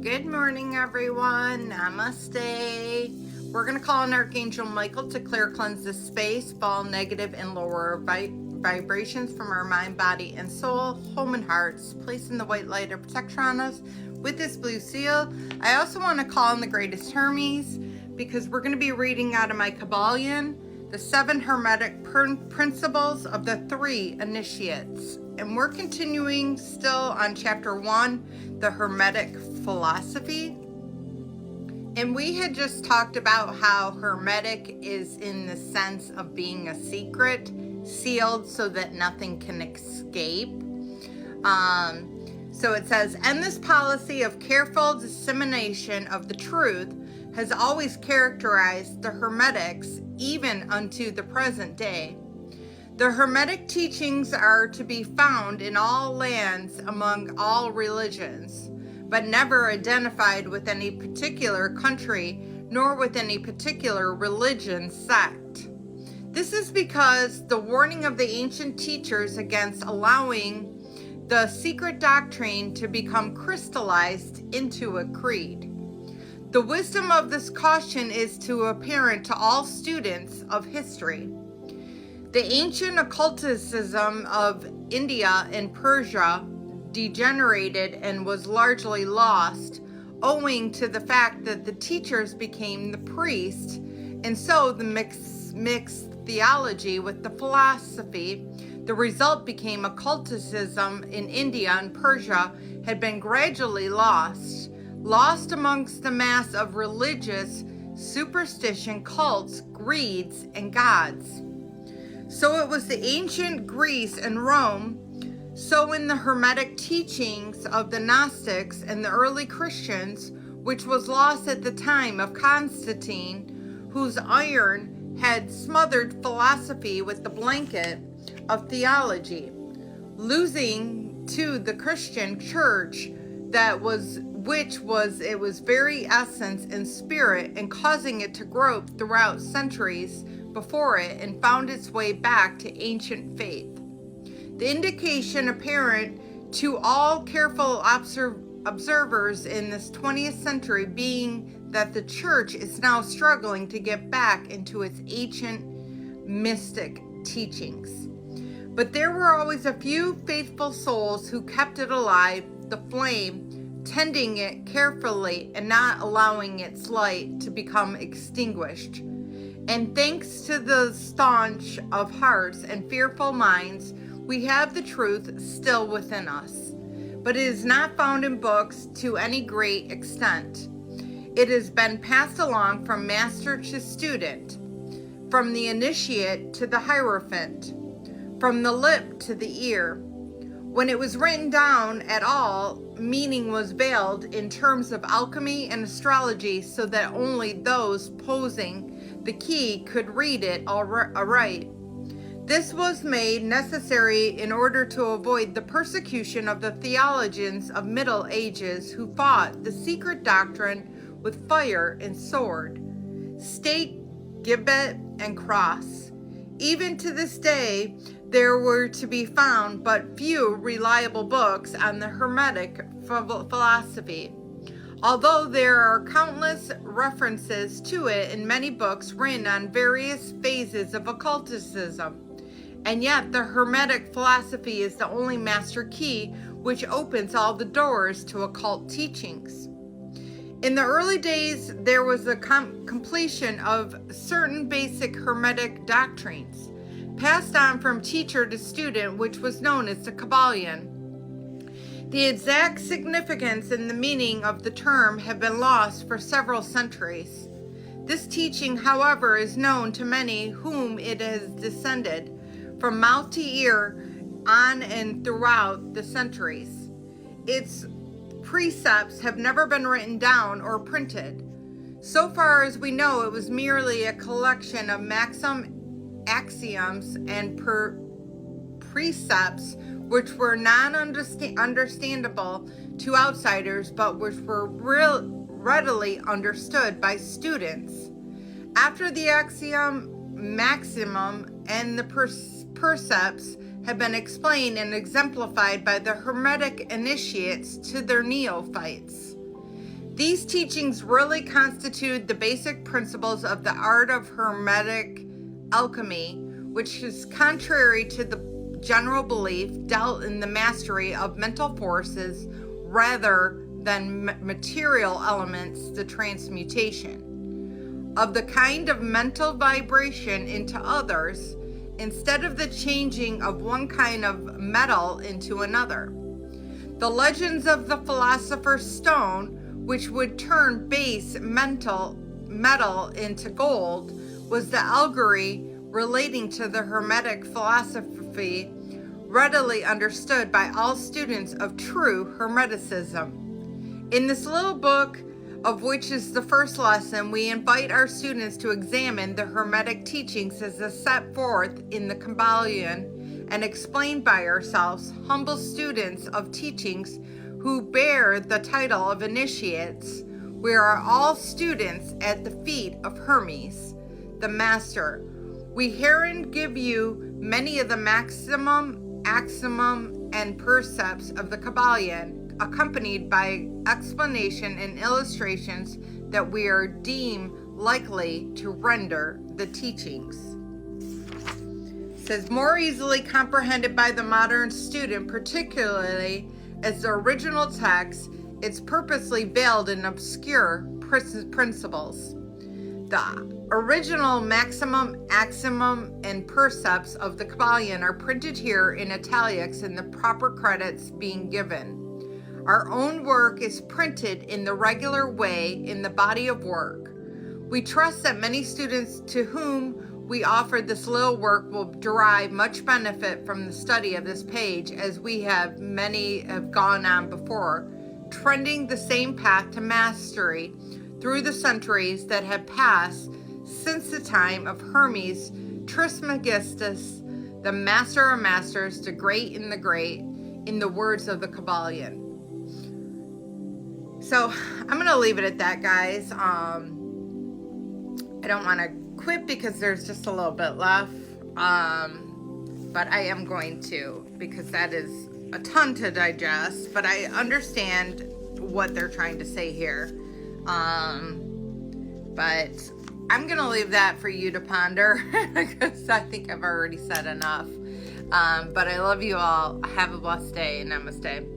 Good morning, everyone. Namaste. We're going to call on Archangel Michael to clear, cleanse this space, all negative and lower vibrations from our mind, body, and soul, home and hearts, placing the white light of protection on us with this blue seal. I also want to call on the greatest Hermes because we're going to be reading out of my Kabbalion, the 7 Hermetic principles of the 3 initiates. And we're continuing still on chapter 1, the Hermetic philosophy. And we had just talked about how Hermetic is in the sense of being a secret, sealed so that nothing can escape. So it says, and this policy of careful dissemination of the truth has always characterized the Hermetics even unto the present day. The Hermetic teachings are to be found in all lands among all religions, but never identified with any particular country nor with any particular religion sect. This is because the warning of the ancient teachers against allowing the secret doctrine to become crystallized into a creed. The wisdom of this caution is to apparent to all students of history. The ancient occulticism of India and Persia degenerated and was largely lost, owing to the fact that the teachers became the priests, and so the mixed theology with the philosophy. The result became occulticism in India and Persia had been gradually lost amongst the mass of religious superstition, cults, greeds, and gods. So it was the ancient Greece and Rome, so in the Hermetic teachings of the Gnostics and the early Christians, which was lost at the time of Constantine, whose iron had smothered philosophy with the blanket of theology, losing to the Christian church which was its very essence and spirit, and causing it to grope throughout centuries before it and found its way back to ancient faith. The indication apparent to all careful observers in this 20th century being that the church is now struggling to get back into its ancient mystic teachings. But there were always a few faithful souls who kept it alive, the flame, tending it carefully and not allowing its light to become extinguished. And thanks to the staunch of hearts and fearful minds, we have the truth still within us. But it is not found in books to any great extent. It has been passed along from master to student, from the initiate to the hierophant, from the lip to the ear. When it was written down at all, meaning was veiled in terms of alchemy and astrology so that only those posing the key could read it aright. This was made necessary in order to avoid the persecution of the theologians of Middle Ages who fought the secret doctrine with fire and sword, stake, gibbet, and cross. Even to this day, there were to be found but few reliable books on the Hermetic philosophy, although there are countless references to it in many books written on various phases of occulticism. And yet the Hermetic philosophy is the only master key which opens all the doors to occult teachings. In the early days, there was a completion of certain basic Hermetic doctrines, passed on from teacher to student, which was known as the Kabbalion. The exact significance and the meaning of the term have been lost for several centuries. This teaching, however, is known to many whom it has descended from mouth to ear on and throughout the centuries. Its precepts have never been written down or printed. So far as we know, it was merely a collection of axioms and precepts which were non-understandable to outsiders, but which were readily understood by students. After the axiom, maximum, and the precepts have been explained and exemplified by the Hermetic initiates to their neophytes, These teachings really constitute the basic principles of the art of Hermetic alchemy, which is contrary to the general belief dealt in the mastery of mental forces rather than material elements, the transmutation of the kind of mental vibration into others, instead of the changing of one kind of metal into another. The legends of the philosopher's stone, which would turn base metal into gold, was the allegory relating to the Hermetic philosophy, readily understood by all students of true Hermeticism. In this little book, of which is the first lesson, we invite our students to examine the Hermetic teachings as set forth in the Kybalion and explained by ourselves, humble students of teachings who bear the title of initiates. We are all students at the feet of Hermes, the Master. We herein give you many of the maximum, axiom, and precepts of the Kybalion, accompanied by explanation and illustrations that we are deemed likely to render the teachings. It says, more easily comprehended by the modern student, particularly as the original text is purposely veiled in obscure principles. The original maximum, axiom, and precepts of the Kybalion are printed here in italics and the proper credits being given. Our own work is printed in the regular way in the body of work. We trust that many students to whom we offer this little work will derive much benefit from the study of this page, as many have gone on before, trending the same path to mastery through the centuries that have passed since the time of Hermes Trismegistus, the master of masters, the great and the great, in the words of the Kybalion. So I'm going to leave it at that, guys. I don't want to quit because there's just a little bit left. But I am going to, because that is a ton to digest. But I understand what they're trying to say here. But I'm going to leave that for you to ponder because I think I've already said enough. But I love you all. Have a blessed day. Namaste.